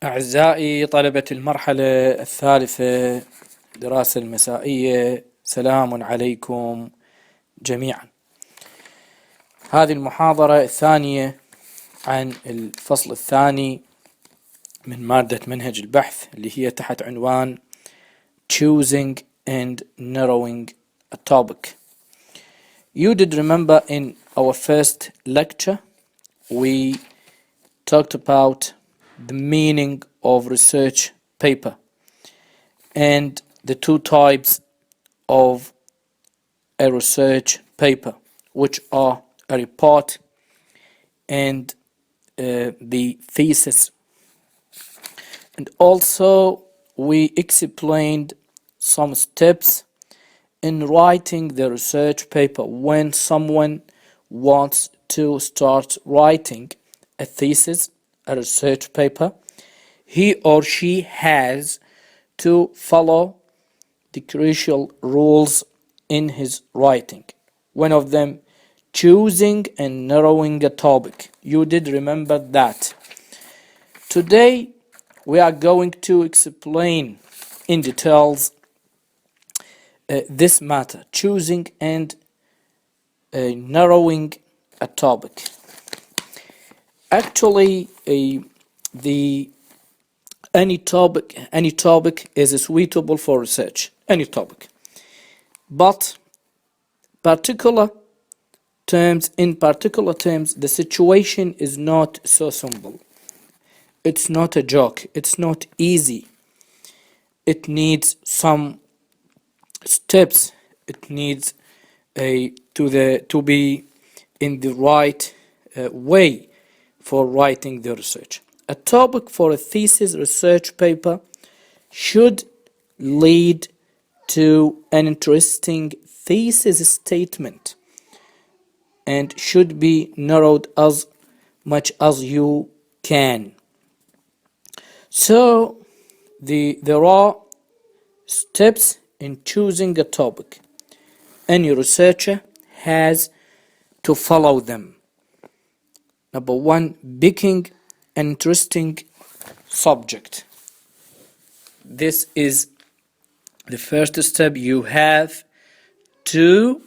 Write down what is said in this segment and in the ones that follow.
أعزائي طلبة المرحلة الثالثة دراسة المسائية، سلام عليكم جميعا. هذه المحاضرة الثانية عن الفصل الثاني من مادة منهج البحث اللي هي تحت عنوان Choosing and Narrowing a Topic. You did remember in our first lecture we talked about the meaning of research paper and the two types of a research paper, which are a report and the thesis. And also we explained some steps in writing the research paper. When someone wants to start writing a thesis, a research paper, he or she has to follow the crucial rules in his writing. One of them, choosing and narrowing a topic. You did remember that. Today we are going to explain in details this matter, choosing and narrowing a topic. Actually, any topic is suitable for research, any topic. But in particular terms, the situation is not so simple. It's not a joke. It's not easy. It needs some steps. It needs to be in the right way for writing the research. A topic for a thesis research paper should lead to an interesting thesis statement and should be narrowed as much as you can. So there are steps in choosing a topic. Any researcher has to follow them. Number one, picking an interesting subject. This is the first step. You have to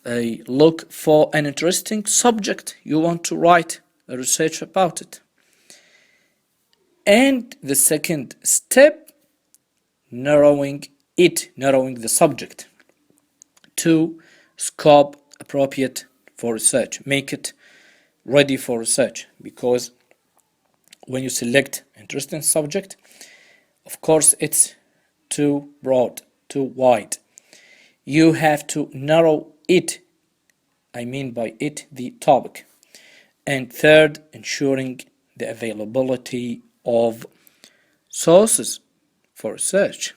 look for an interesting subject. You want to write a research about it. And the second step, narrowing the subject to scope appropriate for research. Make it ready for research, because when you select interesting subject, of course it's too broad, too wide. You have to narrow it. I mean by it the topic. And third, ensuring the availability of sources for research.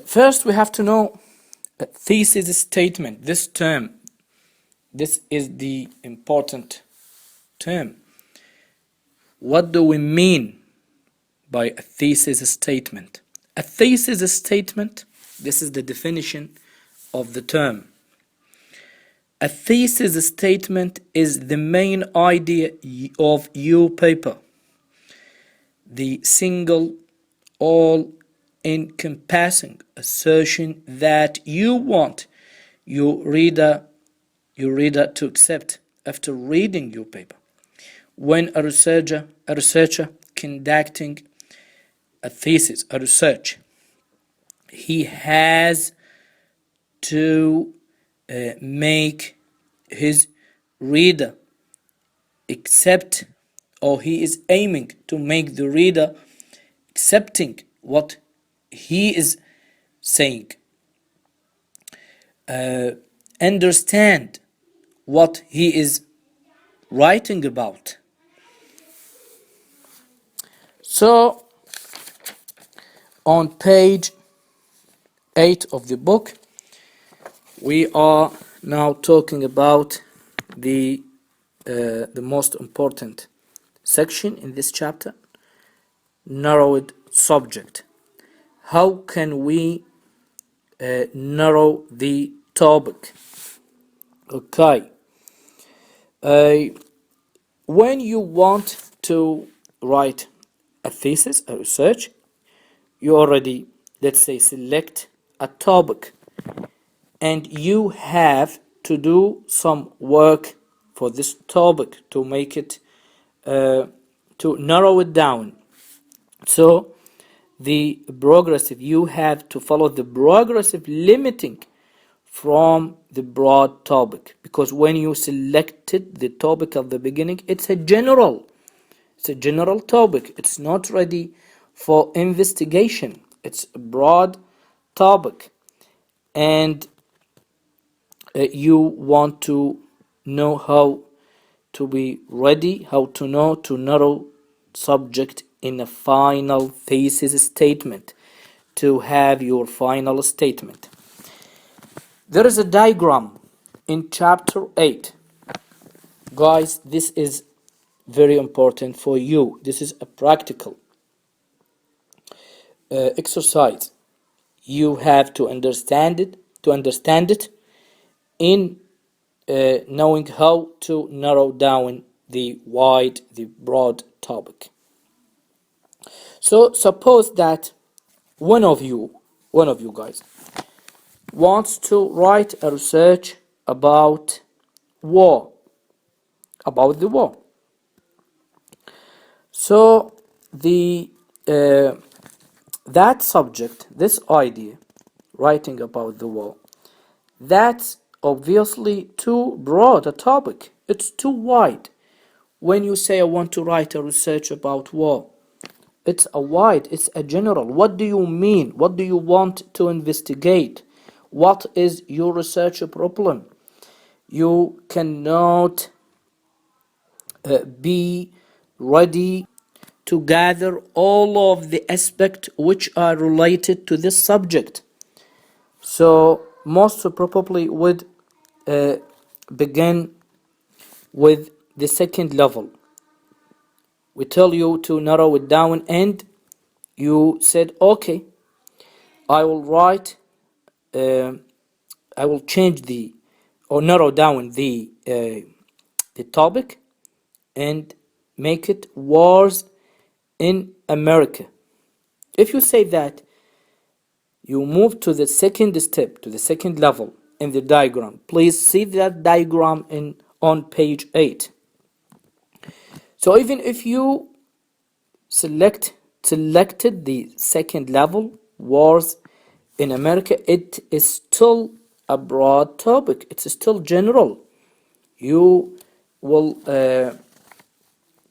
First, we have to know a thesis statement. This is the important term. What do we mean by a thesis statement? A thesis statement, this is the definition of the term. A thesis statement is the main idea of your paper, the single, all-encompassing assertion that you want your reader to accept after reading your paper. When a researcher conducting a thesis, a research, he has to make his reader accept, or he is aiming to make the reader accepting what he is saying, understand what he is writing about. So on page 8 of the book, we are now talking about the most important section in this chapter, narrowed subject. How can we narrow the topic? Okay. When you want to write a thesis, a research, you already, let's say, select a topic, and you have to do some work for this topic to make it, to narrow it down. So the progressive, you have to follow the progressive limiting from the broad topic, because when you selected the topic at the beginning, it's a general topic. It's not ready for investigation. It's a broad topic, and you want to know how to be ready, how to know to narrow subject in a final thesis statement, to have your final statement. There is a diagram in chapter 8. Guys, this is very important for you. This is a practical exercise. You have to understand it in knowing how to narrow down the broad topic. So suppose that one of you guys wants to write a research about the war. So that subject, this idea, writing about the war, that's obviously too broad a topic. It's too wide. When you say I want to write a research about war, it's a general. What do you mean? What do you want to investigate? What is your research problem? You cannot be ready to gather all of the aspects which are related to this subject. So most probably would begin with the second level. We tell you to narrow it down, and you said, okay, I will write, I will change or narrow down the topic and make it wars in America. If you say that, you move to the second step, to the second level in the diagram. Please see that diagram on page 8. So even if you selected the second level, wars in America, it is still a broad topic. It's still general. You will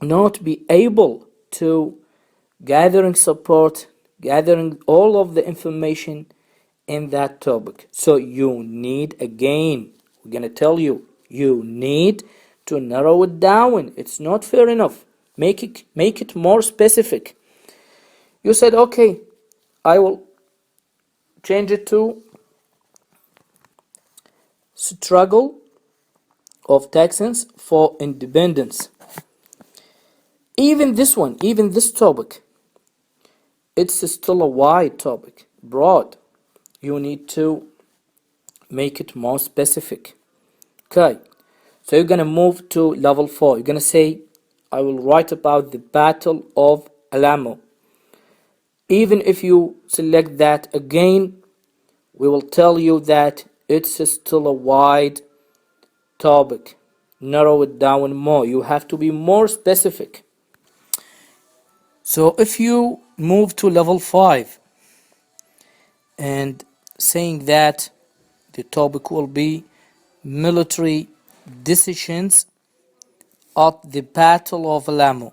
not be able to gathering support, gathering all of the information in that topic. So you need, again, we're gonna tell you, you need to narrow it down. It's not fair enough. Make it more specific. You said, okay, I will change it to struggle of Texans for independence. Even this topic, it's still a wide topic, broad. You need to make it more specific. Okay, so you're gonna move to level 4. You're gonna say, I will write about the Battle of Alamo. Even if you select that, again, we will tell you that it's still a wide topic. Narrow it down more. You have to be more specific. So if you move to level 5 and saying that the topic will be military decisions at the Battle of Alamo,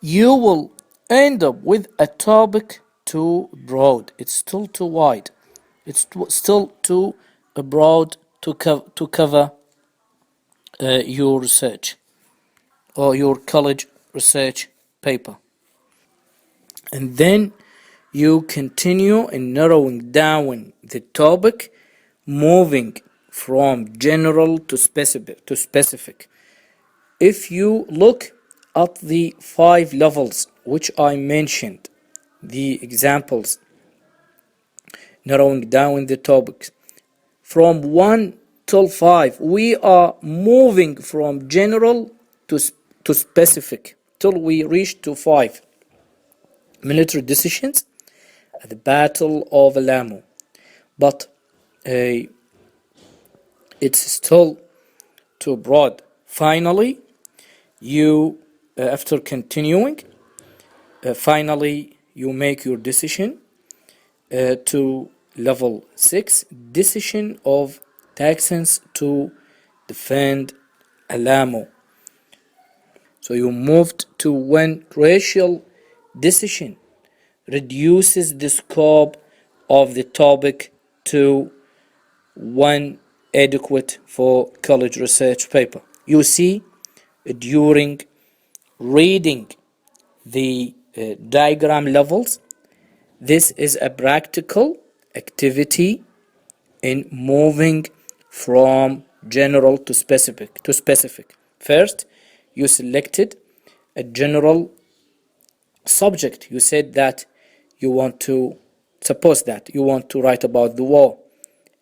you will end up with a topic too broad. It's still too wide. It's still too broad to cover your research or your college research paper. And then you continue in narrowing down the topic, moving from general to specific. If you look at the 5 levels which I mentioned, the examples, narrowing down the topics from 1 till 5, we are moving from general to specific. till we reached to 5 military decisions at the Battle of Alamo. But it's still too broad. Finally, you after continuing, finally you make your decision to level 6, decision of Texans to defend Alamo. So you moved to when crucial decision reduces the scope of the topic to one adequate for college research paper. You see, during reading the diagram levels, this is a practical activity in moving from general to specific. First, you selected a general subject. You said that you want to, suppose that you want to write about the war,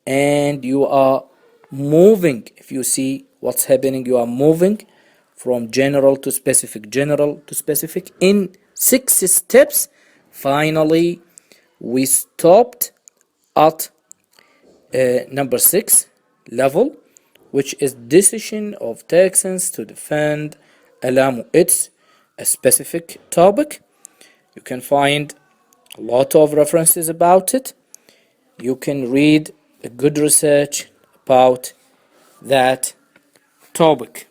and you are moving. If you see what's happening, you are moving from general to specific in 6 steps. Finally, we stopped at number 6 level, which is decision of Texans to defend Alamo. It's a specific topic. You can find a lot of references about it. You can read a good research about that topic.